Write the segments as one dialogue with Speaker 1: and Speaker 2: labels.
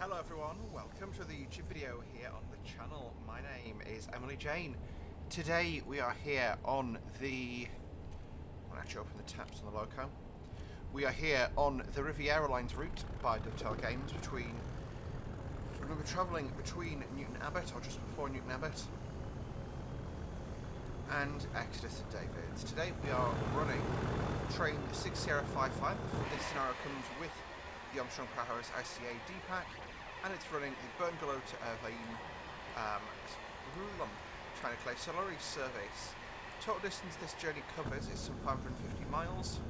Speaker 1: Hello everyone, welcome to the YouTube video here on the channel. My name is Emily Jane. Today we are here on the... I'll actually open the taps on the loco. We are here on the Riviera Line's route by Dovetail Games between... So we're travelling between Newton Abbot, or just before Newton Abbot, and Exeter St David's. Today we are running train 6 Sierra 55. This scenario comes with the Armstrong Powerhouse ICA-D pack, and it's running the Bungalow to Irvine China Clay Solari service. Total distance this journey covers is some 550 miles,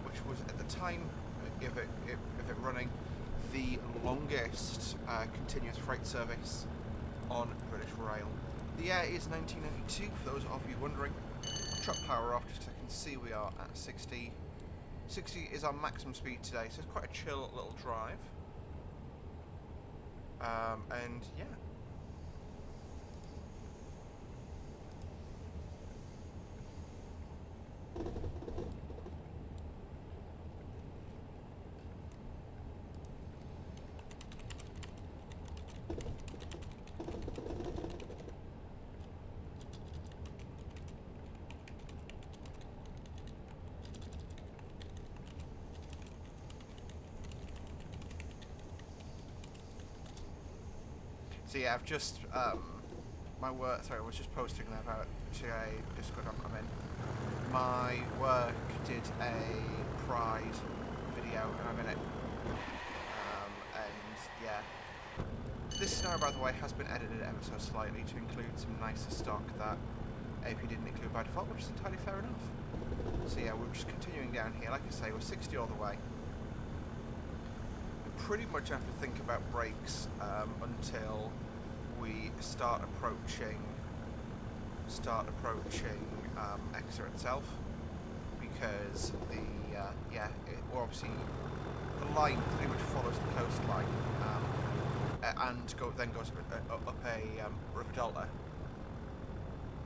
Speaker 1: which was at the time, if it running, the longest continuous freight service on British Rail. The year is 1992, for those of you wondering. I'll chop power off just so I can see we are at 60. 60 is our maximum speed today, so it's quite a chill little drive. And yeah. So yeah, I've just, my work, sorry, I was just posting about to a Discord I'm in. My work did a Pride video, and I'm in it. And yeah. This scenario, by the way, has been edited ever so slightly to include some nicer stock that AP didn't include by default, which is entirely fair enough. So yeah, we're just continuing down here. Like I say, we're 60 all the way. Pretty much have to think about brakes until we start approaching Exeter itself, because obviously the line pretty much follows the coastline and then goes up a river delta,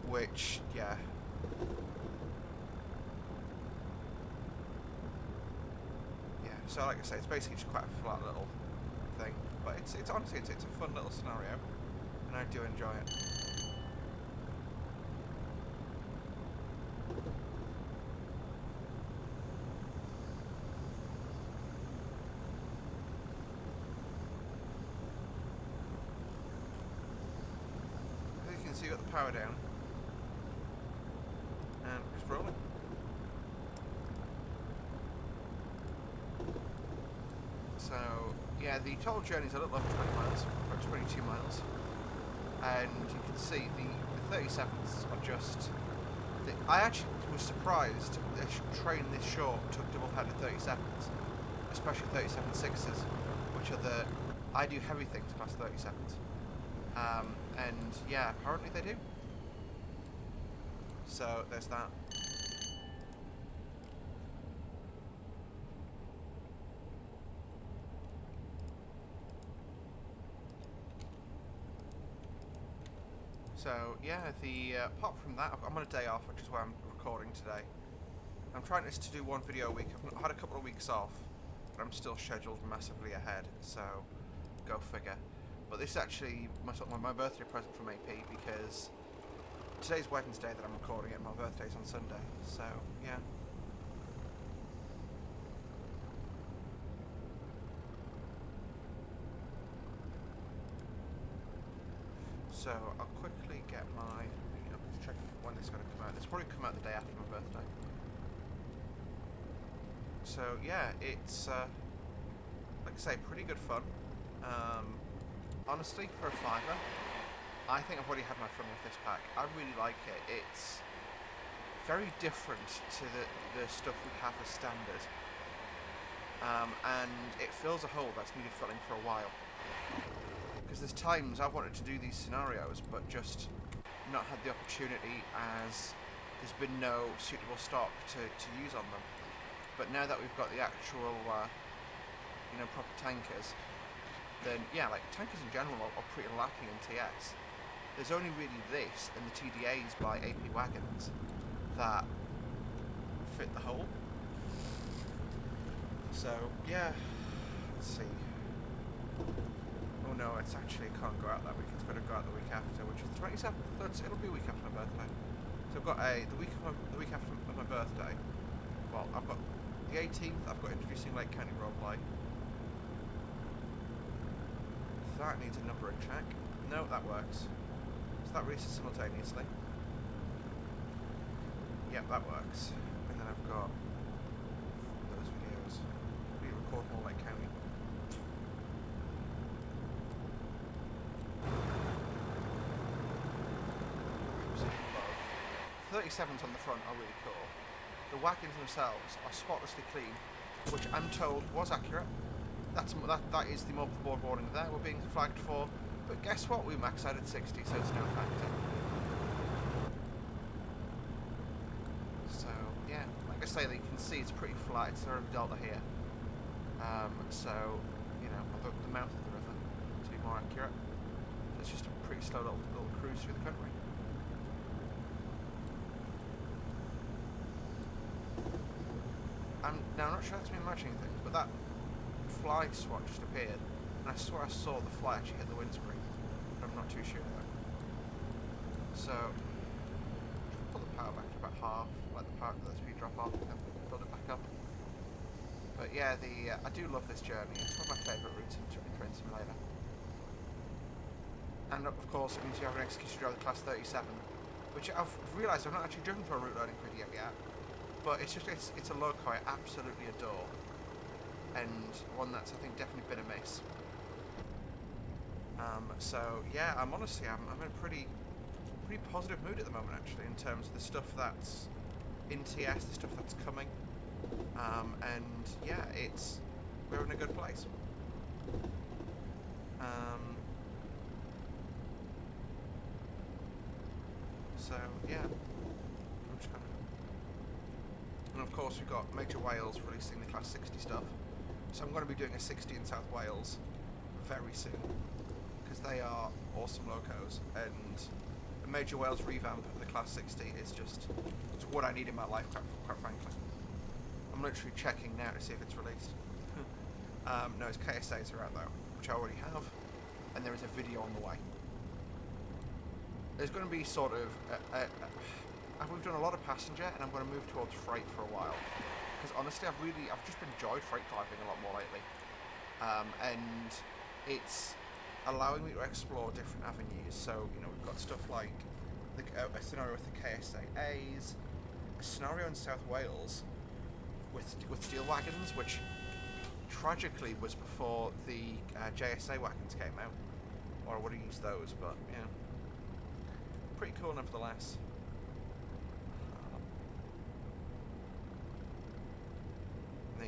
Speaker 1: which so like I say, it's basically just quite a flat little thing, but it's honestly it's a fun little scenario, and I do enjoy it. As you can see, you've got the power down, and it's rolling. So, yeah, the total journey is a little over 20 miles, about 22 miles, and you can see the 37s are just... I actually was surprised that train this short took double-headed 37s, especially 37 6s, which are the... I do heavy things past 37s, and yeah, apparently they do. So, there's that. So yeah, apart from that, I'm on a day off, which is why I'm recording today. I'm trying to do one video a week. I've had a couple of weeks off, but I'm still scheduled massively ahead, so go figure. But this is actually my birthday present from AP, because today's Wednesday that I'm recording it, my birthday's on Sunday, so yeah. So I'll quickly get my, just check when it's going to come out. It's probably come out the day after my birthday. So yeah, it's like I say, pretty good fun. Honestly, for a fiver, I think I've already had my fun with this pack. I really like it. It's very different to the stuff we have as standard, and it fills a hole that's needed filling for a while. Because there's times I've wanted to do these scenarios, but just not had the opportunity, as there's been no suitable stock to use on them. But now that we've got the actual, proper tankers, then yeah, like tankers in general are pretty lacking in TS. There's only really this and the TDAs by AP Wagons that fit the hole. So yeah, let's see. it's actually, I can't go out that week. It's got to go out the week after, which is the 27th. It'll be a week after my birthday. So I've got the week after my birthday. Well, I've got the 18th. I've got Introducing Lake County Roleplay. That needs a numbering check. No, that works. So that releases simultaneously. Yep, that works. And then I've got those videos. We record more Lake County. 37s on the front are really cool. The wagons themselves are spotlessly clean, which I'm told was accurate. That is the multiple board warning there we're being flagged for. But guess what? We maxed out at 60, so it's no factor. So yeah, like I say, you can see it's pretty flat. It's sort of delta here. So you know, the mouth of the river, to be more accurate. So it's just a pretty slow little cruise through the country. Now I'm not sure that's me imagining things, but that fly swat just appeared, and I swear I saw the fly actually hit the windscreen. But I'm not too sure though. So pull the power back to about half, let the speed drop off, and then build it back up. But yeah, I do love this journey. It's one of my favourite routes in Train Simulator. And of course, it means you have an excuse to drive the Class 37, which I've realised I've not actually driven for a route learning video yet. But it's a loco I absolutely adore, and one that's I think definitely been a miss. So yeah, I'm in a pretty positive mood at the moment actually, in terms of the stuff that's in TS, the stuff that's coming, and yeah, we're in a good place. So yeah, I'm just kind of. And of course we've got Major Wales releasing the Class 60 stuff, so I'm going to be doing a 60 in South Wales very soon, because they are awesome locos, and the Major Wales revamp of the Class 60 is just, it's what I need in my life, quite frankly. I'm literally checking now to see if it's released. No, its KSAs are out though, which I already have, and there is a video on the way. There's going to be sort of we've done a lot of passenger, and I'm going to move towards freight for a while, because honestly I've just enjoyed freight driving a lot more lately, and it's allowing me to explore different avenues. So you know, we've got stuff like a scenario with the KSAs, a scenario in South Wales with steel wagons, which tragically was before the JSA wagons came out, or I would have used those, but yeah, pretty cool nevertheless.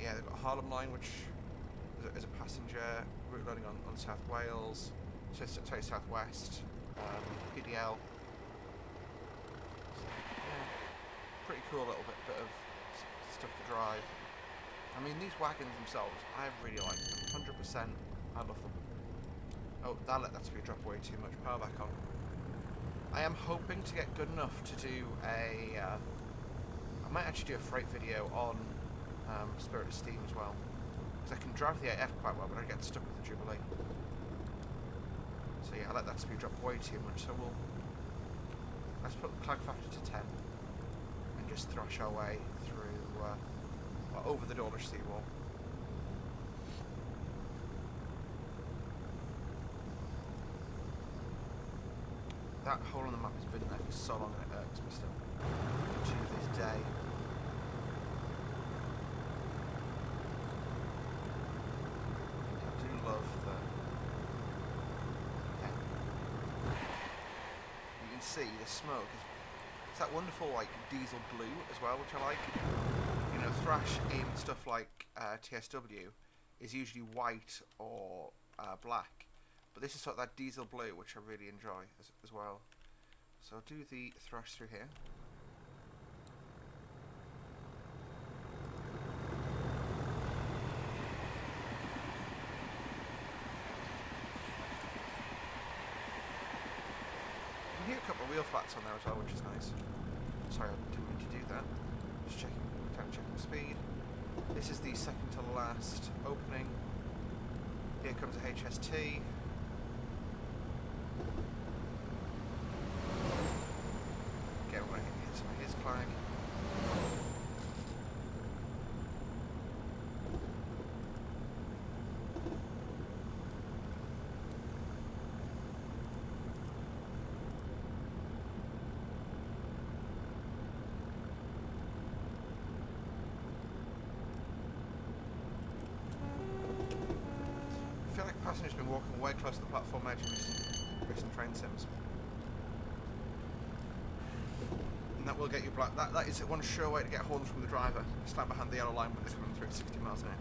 Speaker 1: Yeah, they've got Harlem Line, which is a passenger route loading on South Wales, sorry, South West, PDL. So, yeah, pretty cool little bit of stuff to drive. I mean, these wagons themselves, I really like them. 100%, I love them. Oh, that speed drop way too much. Power back on. I am hoping to get good enough to do I might actually do a freight video on Spirit of Steam as well, because I can drive the AF quite well, but I get stuck with the Jubilee. So yeah, I let that speed drop way too much, so let's put the clag factor to 10 and just thrash our way through over the Dawlish seawall. That hole in the map has been there for so long and it irks me still to this day. Love the, yeah. You can see the smoke. It's that wonderful like diesel blue as well, which I like. You know, thrash in stuff like TSW is usually white or black, but this is sort of that diesel blue, which I really enjoy as well. So I'll do the thrash through here. You can hear a couple of wheel flats on there as well, which is nice. Sorry, I didn't mean to do that. Just checking the speed. This is the second to last opening. Here comes a HST. passengers have been walking way close to the platform edge in recent train sims. And that will get you black. That is one sure way to get horns from the driver. Stand behind the yellow line when they're coming through at 60 miles an hour.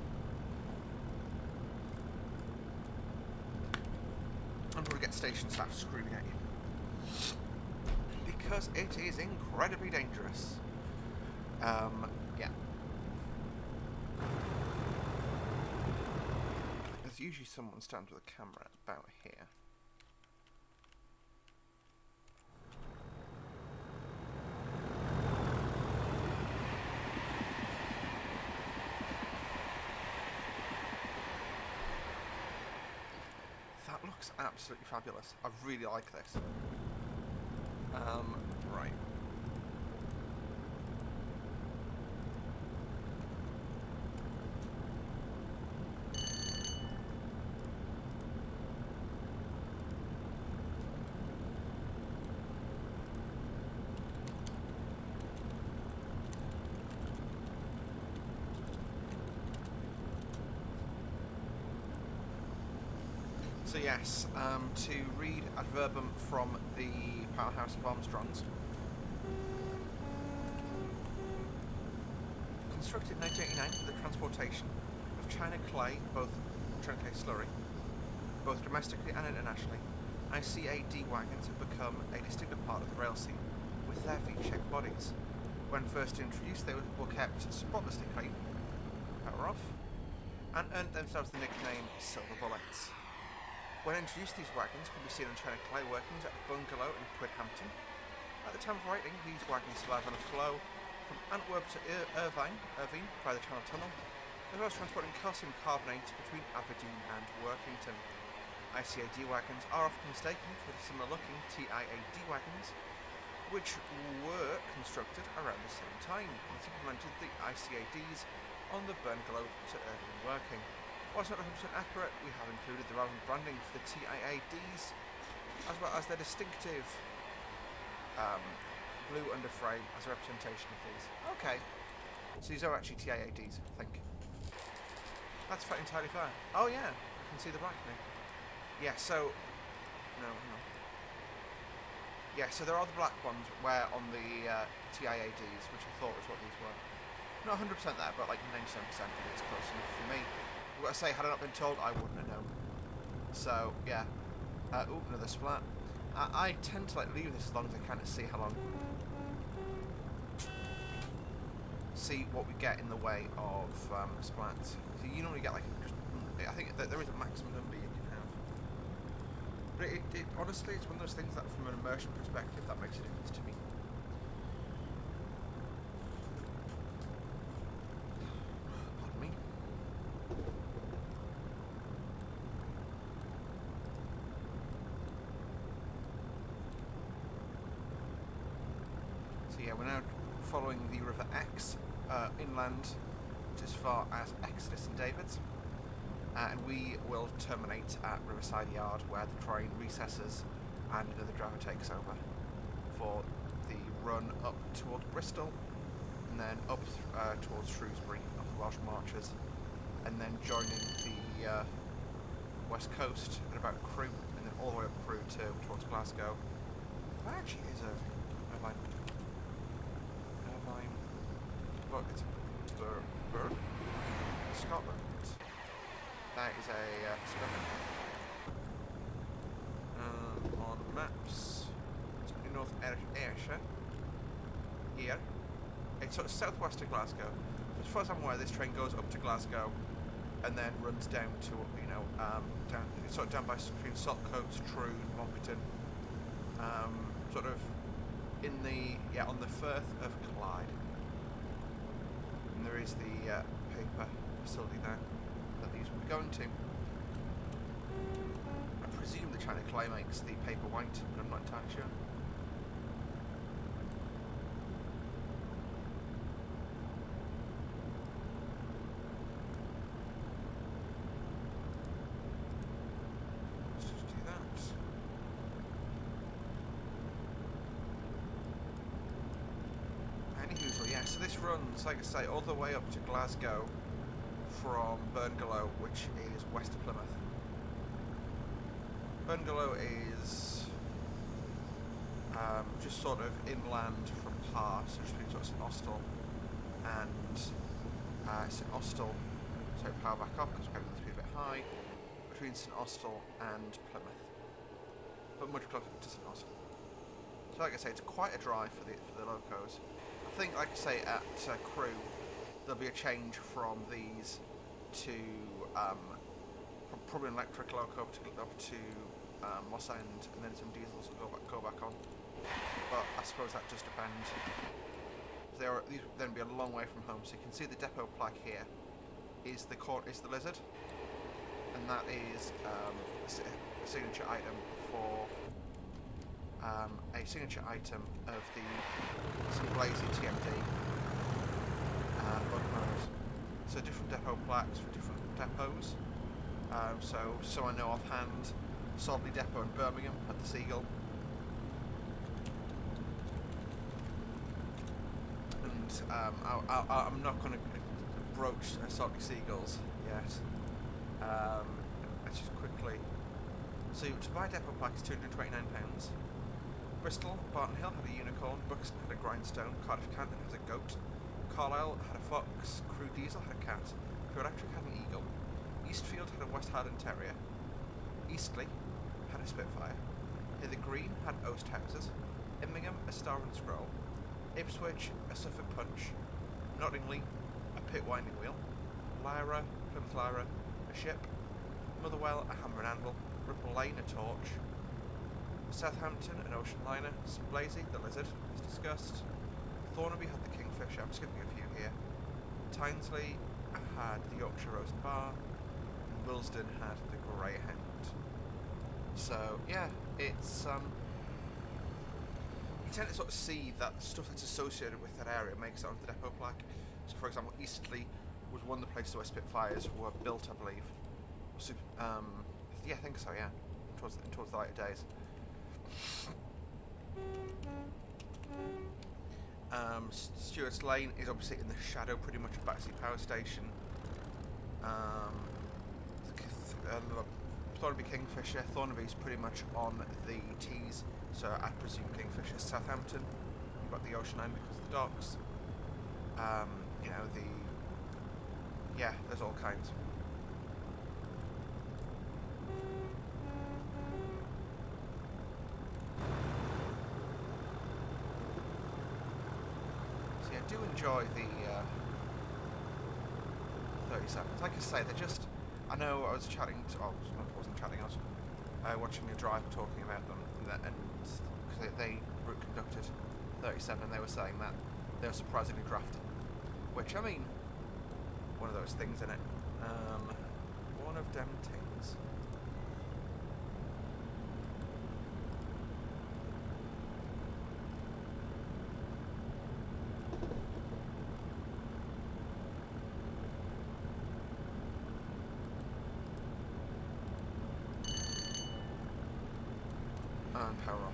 Speaker 1: And probably get station staff screaming at you. Because it is incredibly dangerous. Yeah. There's usually someone standing with a camera about here. That looks absolutely fabulous. I really like this. Right. So yes, to read ad verbum from the Powerhouse of Armstrongs. Constructed in 1989 for the transportation of China clay, China clay slurry, both domestically and internationally, ICA-D wagons have become a distinctive part of the rail scene, with their V-shaped bodies. When first introduced, they were kept spotlessly clean, power off, and earned themselves the nickname Silver Bullets. When introduced, these wagons can be seen on China clay workings at Bungalow in Quidhampton. At the time of writing, these wagons survive on a flow from Antwerp to Irvine via the Channel Tunnel, as well as transporting calcium carbonate between Aberdeen and Workington. ICA-D wagons are often mistaken for the similar-looking TIA-D wagons, which were constructed around the same time and supplemented the ICA-Ds on the Bungalow to Irvine working. Whilst not 100% accurate, we have included the relevant branding for the TIA-Ds, as well as their distinctive blue underframe as a representation of these. Okay, so these are actually TIA-Ds, I think. That's entirely fair. Oh yeah, I can see the black now. Yeah, so... No. Yeah, so there are the black ones where on the TIA-Ds, which I thought was what these were. Not 100% there, but like 97% it's close enough for me. What I say, had I not been told, I wouldn't have known. So, yeah. Ooh, another splat. I tend to like leave this as long as I can to see how long... See what we get in the way of splats. So you normally get like... I think that there is a maximum number you can have. But it honestly, it's one of those things that from an immersion perspective, that makes a difference to me. Pardon me. So yeah, we're now following the River Exe inland just as far as Exodus and Davids, and we will terminate at Riverside Yard where the train recesses and another driver takes over for the run up towards Bristol and then up towards Shrewsbury, up the Welsh Marches, and then joining the west coast at about Crewe, and then all the way up Crewe towards Glasgow. That actually is Irvine. Look, it's Bird, Scotland. That is a Scotland. On maps, it's in North Ayrshire. Here, it's sort of southwest of Glasgow. As far as I'm aware, this train goes up to Glasgow and then runs down to down. It's sort of down by between Saltcoats, Troon, Moncton. Sort of in the on the Firth of Clyde. And there is the paper facility there that these will be going to. I presume the China clay makes the paper white, but I'm not entirely sure. Let's just do that. Anywho, so yeah, so this runs, like I say, all the way up to Glasgow from Bungalow, which is west of Plymouth. bungalow is just sort of inland from Par, so just between sort of St Austell and St Austell. So power back up because we're going to be a bit high. Between St Austell and Plymouth, but much closer to St Austell. So, like I say, it's quite a drive for the locos. I think, like I say, at Crewe, there'll be a change from these to probably an electric loco up to Moss End, and then some diesels will go back on. But I suppose that just depends. These would then be a long way from home, so you can see the depot plaque here is the lizard, and that is a signature item for a signature item of the Blazy TMD Bucknose. So different depot plaques for different depots. So I know offhand, Sodley Depot in Birmingham had the seagull, and I'm not going to broach Sodley seagulls yet. Let's just quickly. So to buy a depot plaque is £229. Bristol, Barton Hill had a unicorn, Buxton had a grindstone, Cardiff Canton has a goat, Carlisle had a fox, Crewe Diesel had a cat, Crewe Electric had an eagle, Eastfield had a West Highland Terrier, Eastleigh had a Spitfire, Hither Green had Oast Houses, Immingham a Star and Scroll, Ipswich a Suffolk Punch, Nottingley a Pit Winding Wheel, Lyra, Plymouth Lyra a ship, Motherwell a Hammer and Anvil, Ripple Lane a torch, Southampton an ocean liner, St Blazy the lizard, as discussed, Thornaby had the kingfisher, I'm skipping a few here, Tynesley had the Yorkshire Rose and Bar, and Willesden had the Greyhound. So yeah, it's you tend to sort of see that stuff that's associated with that area makes it onto the depot plaque. So for example, Eastleigh was one of the places where Spitfires were built, I believe. So, yeah, I think so, yeah. Towards the later days. Stuart's Lane is obviously in the shadow pretty much of Battersea Power Station. Thornaby Kingfisher. Thornaby's pretty much on the Tees, so I presume Kingfisher's Southampton. You've got the Ocean Line because of the docks. You know, yeah, there's all kinds. So yeah, I do enjoy the 37s. Like I say, they're just, I know I was chatting to, oh, I wasn't chatting, I was watching a driver talking about them, and because they route conducted 37, and they were saying that they were surprisingly drafty. Which, I mean, one of those things, innit? One of them things. And power off.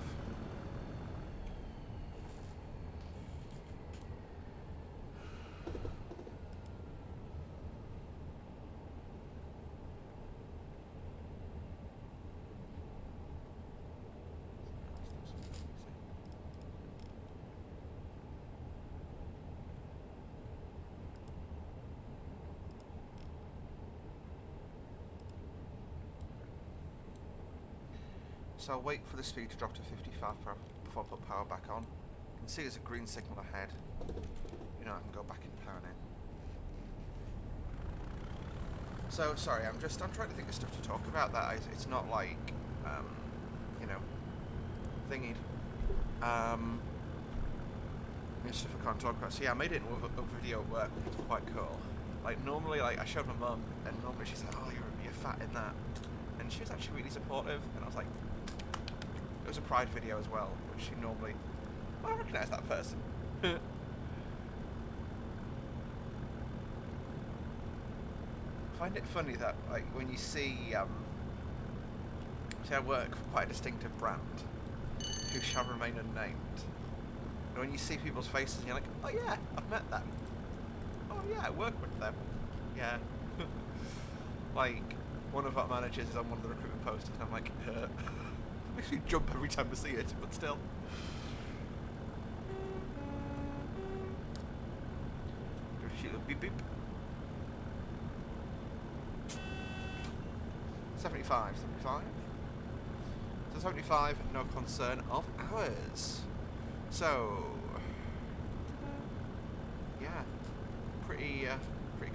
Speaker 1: So I'll wait for the speed to drop to 55 before I put power back on. You can see there's a green signal ahead. You know, I can go back in power now. So, sorry, I'm trying to think of stuff to talk about that. It's not like, you know, thingied. Stuff I can't talk about. So yeah, I made it in a video at work, which is quite cool. Like, normally, like, I showed my mum, and normally she's like, oh, you're fat in that. And she was actually really supportive, and I was like, it was a pride video as well, which she normally, I recognise that person. I find it funny that, like, when you see I work for quite a distinctive brand, who shall remain unnamed, and when you see people's faces and you're like, oh yeah, I've met them. Oh yeah, I work with them. Yeah. Like, One of our managers is on one of the recruitment posters, and I'm like, it makes me jump every time I see it, but still. Beep beep. 75. So 75, no concern of ours. So, yeah, pretty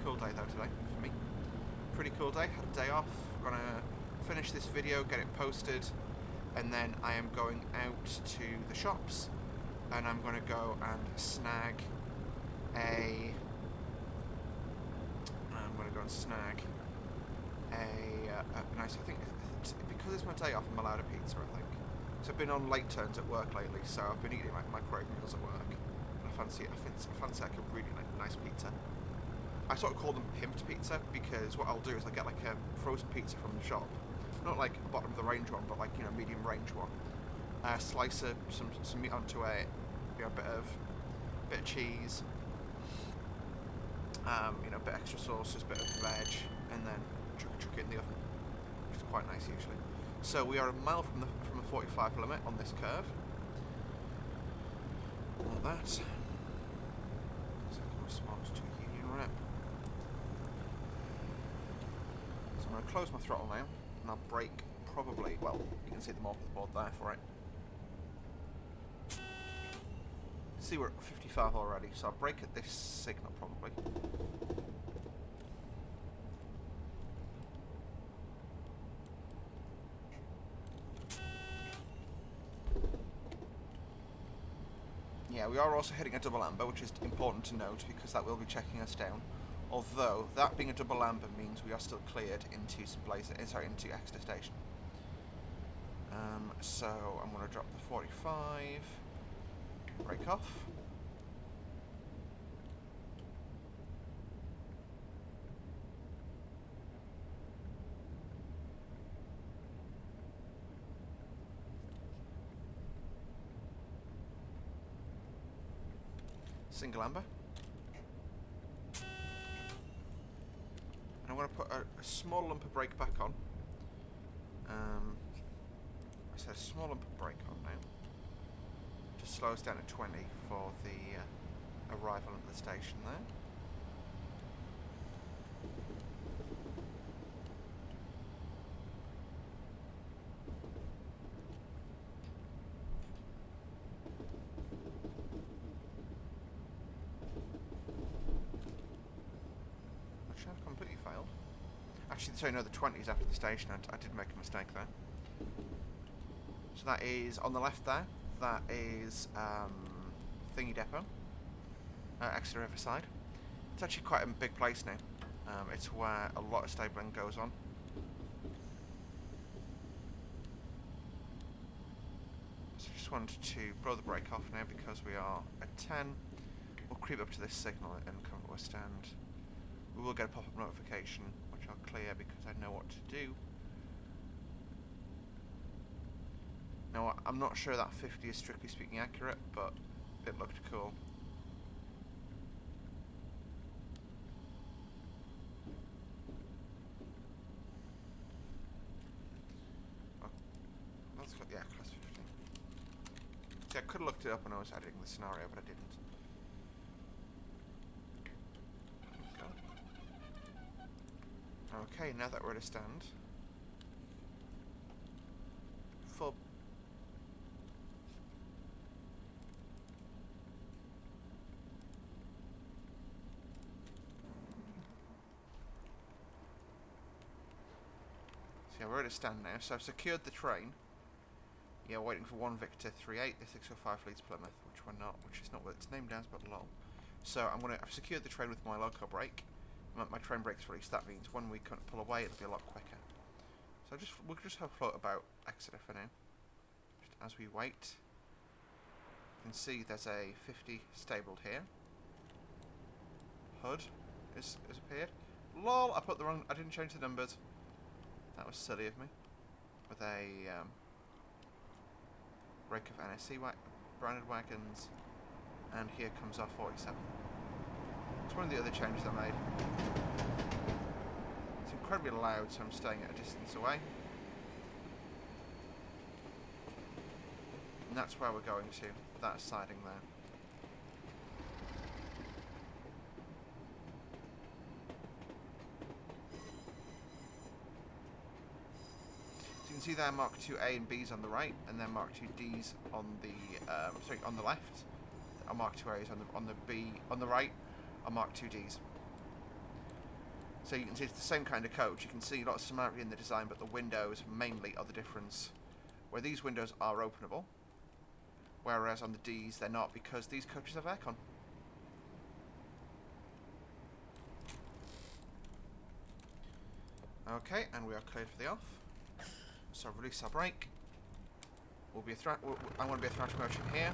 Speaker 1: cool day though today for me. Pretty cool day. Had a day off. Gonna finish this video, get it posted, and then I am going out to the shops, and I'm gonna go and snag a nice, I think, because it's my day off, I'm allowed a pizza, I think. So I've been on late turns at work lately, so I've been eating like microwave meals at work. And I fancy like a really nice pizza. I sort of call them pimped pizza, because what I'll do is I get like a frozen pizza from the shop. Not like a bottom of the range one, but like, you know, medium range one. Slice some meat onto it, you know, a bit of cheese, you know, a bit extra sauce, just a bit of veg, and then chuck it in the oven, which is quite nice usually. So we are a mile from the 45 limit on this curve. Like that. So I can respond to a union rep. So I'm going to close my throttle now, and I'll brake probably, well, you can see the mark of the board there for it. See, we're at 55 already, so I'll brake at this signal probably. Yeah, we are also hitting a double amber, which is important to note because that will be checking us down. Although that being a double amber means we are still cleared into into Exeter Station. So I'm going to drop the 45, brake off. Single amber. And I'm going to put a small lump of brake back on. I said small lump of brake on now. Just slow us down at 20 for the arrival at the station there. I've completely failed. Actually, sorry, no, the 20 is after the station. I did make a mistake there. So that is on the left there. That is Thingy Depot, Exeter Riverside. It's actually quite a big place now. It's where a lot of stabling goes on. So I just wanted to blow the brake off now because we are at 10. We'll creep up to this signal and come to a stand. We will get a pop-up notification, which I'll clear because I know what to do. Now, I'm not sure that 50 is strictly speaking accurate, but it looked cool. Oh, that's got, yeah, class 50. See, I could have looked it up when I was editing the scenario, but I didn't. Okay, now that we're at a stand. Full. So yeah, we're at a stand now. So I've secured the train. Yeah, waiting for 1 Victor 38, the 605 Leeds Plymouth, which we're not, which is not what its name does, but lol. So I've secured the train with my loco brake. My train brake's released. That means when we pull away, it'll be a lot quicker. So we'll just have a float about Exeter for now. Just as we wait, you can see there's a 50 stabled here. Hood has appeared. Lol! I didn't change the numbers. That was silly of me. With a rake of NSC branded wagons, and here comes our 47. It's one of the other changes I made. It's incredibly loud, so I'm staying at a distance away. And that's where we're going to, that siding there. So you can see there Mark II-A and B's on the right, and then Mark II-D's on the on the left. Our Mark II-A's on the B on the right, and Mark II-D's. So you can see it's the same kind of coach. You can see a lot of similarity in the design, but the windows mainly are the difference. Where these windows are openable, whereas on the D's they're not, because these coaches have aircon. Okay, and we are cleared for the off. So release our brake. I'm going to be a thrash motion here.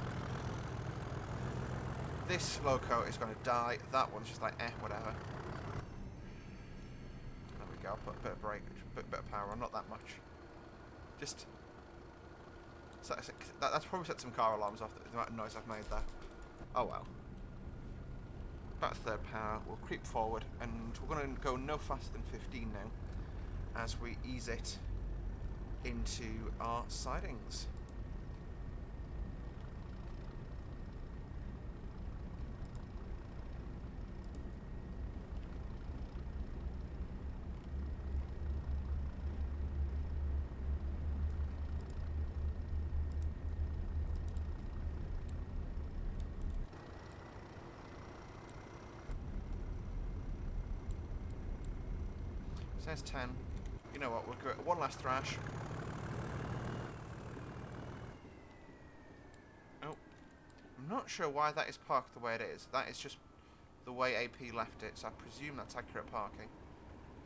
Speaker 1: This loco is going to die. That one's just like whatever. There we go. I'll put a bit of brake, a bit of power on, not that much. Just. So that's probably set some car alarms off, the amount of noise I've made there. Oh well. About third power, we'll creep forward, and we're going to go no faster than 15 now, as we ease it into our sidings. Says 10. You know what, we'll go one last thrash. Oh. I'm not sure why that is parked the way it is. That is just the way AP left it, so I presume that's accurate parking.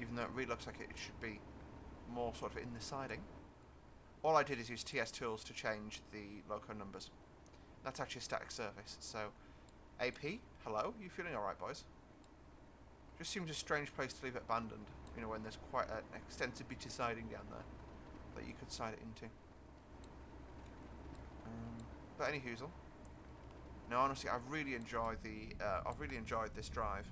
Speaker 1: Even though it really looks like it should be more sort of in the siding. All I did is use TS tools to change the loco numbers. That's actually a static service, so... AP, hello? You feeling alright, boys? Just seems a strange place to leave it abandoned. You know, when there's quite an extensive bit of siding down there that you could side it into. But any hoozle. No, honestly, I've really enjoyed this drive.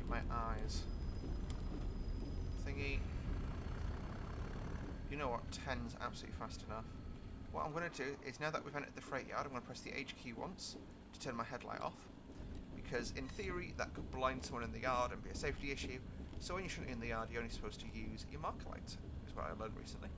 Speaker 1: My eyes thingy. You know what, 10's absolutely fast enough. What I'm going to do is, now that we've entered the freight yard, I'm going to press the H key once to turn my headlight off, because in theory that could blind someone in the yard and be a safety issue. So when you're shooting in the yard, you're only supposed to use your marker lights, is what I learned recently.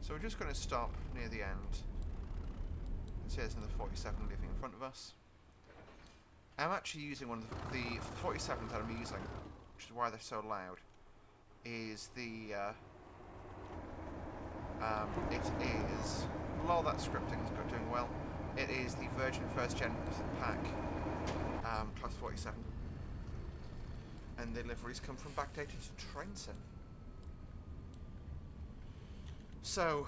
Speaker 1: So we're just going to stop near the end. See, there's another 47 leaving in front of us. I'm actually using one of the 47s that I'm using, which is why they're so loud, is the... it is... Lol, that scripting is doing well. It is the Virgin First Gen pack, Class 47. And the deliveries come from backdated train sim. So,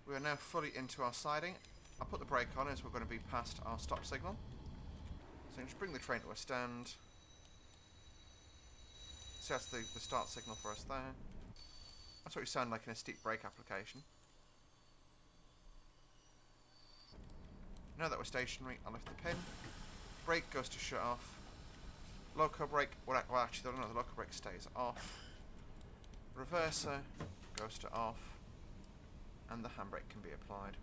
Speaker 1: we are now fully into our siding. I'll put the brake on as we're going to be past our stop signal. So just bring the train to a stand. So that's the start signal for us there. That's what we sound like in a steep brake application. Now that we're stationary, I'll lift the pin. Brake goes to shut off. Loco brake, well actually, no, the loco brake stays off. Reverser goes to off. And the handbrake can be applied.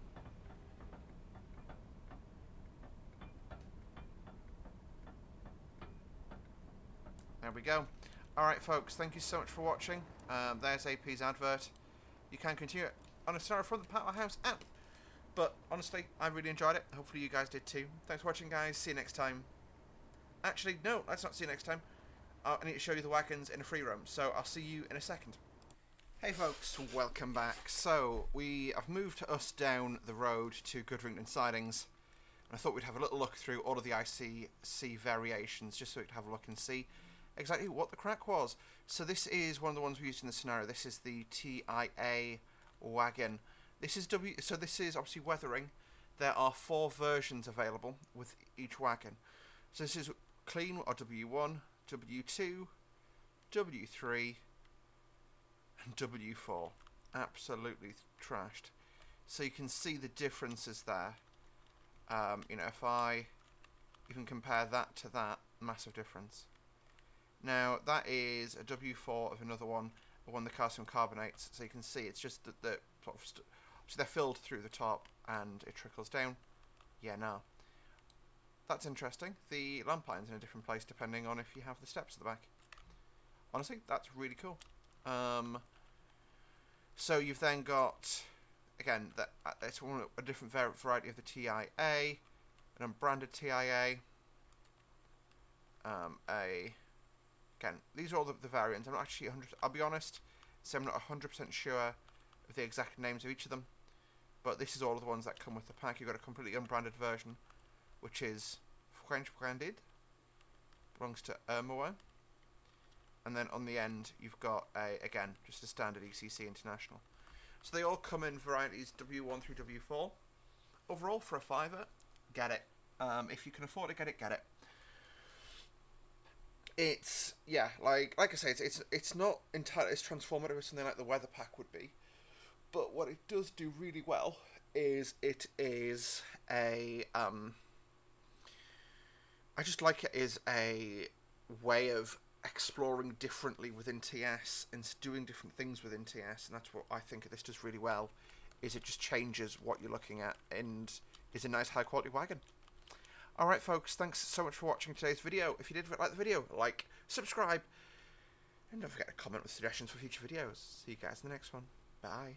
Speaker 1: There we go. Alright folks, thank you so much for watching. There's AP's advert. You can continue on a scenario from the Powerhouse app. But honestly, I really enjoyed it. Hopefully you guys did too. Thanks for watching, guys. See you next time. Actually, no, let's not see you next time. I need to show you the wagons in a free roam, so I'll see you in a second. Hey folks, welcome back. So, I've moved us down the road to Goodrington Sidings, and I thought we'd have a little look through all of the ICC variations, just so we could have a look and see exactly what the crack was. So this is one of the ones we used in the scenario. This is the TIA Wagon. This is this is obviously weathering. There are 4 versions available with each wagon. So this is clean, or W1, W2, W3, and W4. Absolutely trashed. So you can see the differences there. You know, if I even compare that to that, massive difference. Now that is a W4 of another one, the calcium carbonates. So you can see it's just that the sort of so they're filled through the top and it trickles down. Yeah, no. That's interesting. The lamp line's in a different place depending on if you have the steps at the back. Honestly, that's really cool. So you've then got, again, it's a different variety of the TIA, an unbranded TIA. Again, these are all the variants. I'm not actually 100%. I'll be honest, so I'm not 100% sure of the exact names of each of them. But this is all of the ones that come with the pack. You've got a completely unbranded version, which is French branded, belongs to Irmawa. And then on the end, you've got again, just a standard ECC International. So they all come in varieties W1 through W4. Overall, for a £5, get it. If you can afford to get it, get it. It's, yeah, like I say, it's not entirely as transformative as something like the weather pack would be. But what it does do really well is it is a I just like it as a way of exploring differently within TS and doing different things within TS, and that's what I think this does really well, is it just changes what you're looking at and is a nice high quality wagon. Alright folks, thanks so much for watching today's video. If you did like the video, like, subscribe, and don't forget to comment with suggestions for future videos. See you guys in the next one. Bye.